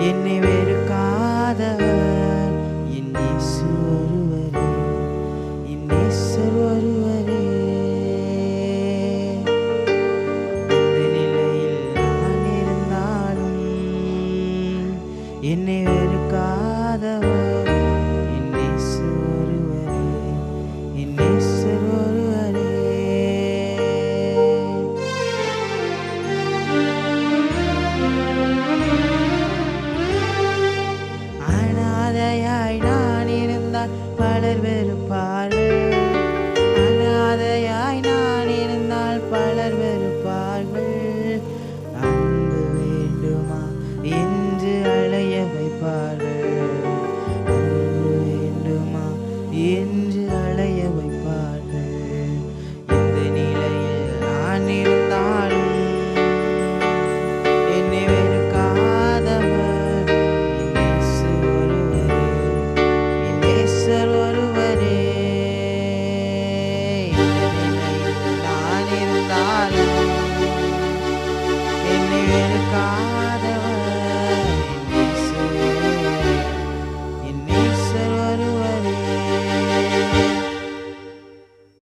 என்னை வெறுக்காதவர் என் இயேசு ஒருவரே, என் நேசர் ஒருவரே. எந்த நிலையில் நான் இருந்தாலும் என்னை வெறுக்காதவர் என் இயேசு ஒருவரே, என் நேசர் ஒருவரே. அனாதையாய் நான் இருந்தால் பலர் வெறுப்பார்கள், அனாதையாய் நான் இருந்தால் பலர் வெறுப்பார்கள். அன்பு வேண்டுமா என்று அலைய வைப்பார்கள், அன்பு வேண்டுமா என்று அலைய வைப்பார்கள். இந்த நிலையில் நான் இருந்தாலும் என்னை வெறுக்காதவர் என் இயேசு ஒருவரே, என் நேசர் ஒருவரே. இந்த நிலையில் நான் இருந்தாலும் என்னை வெறுக்காதவர்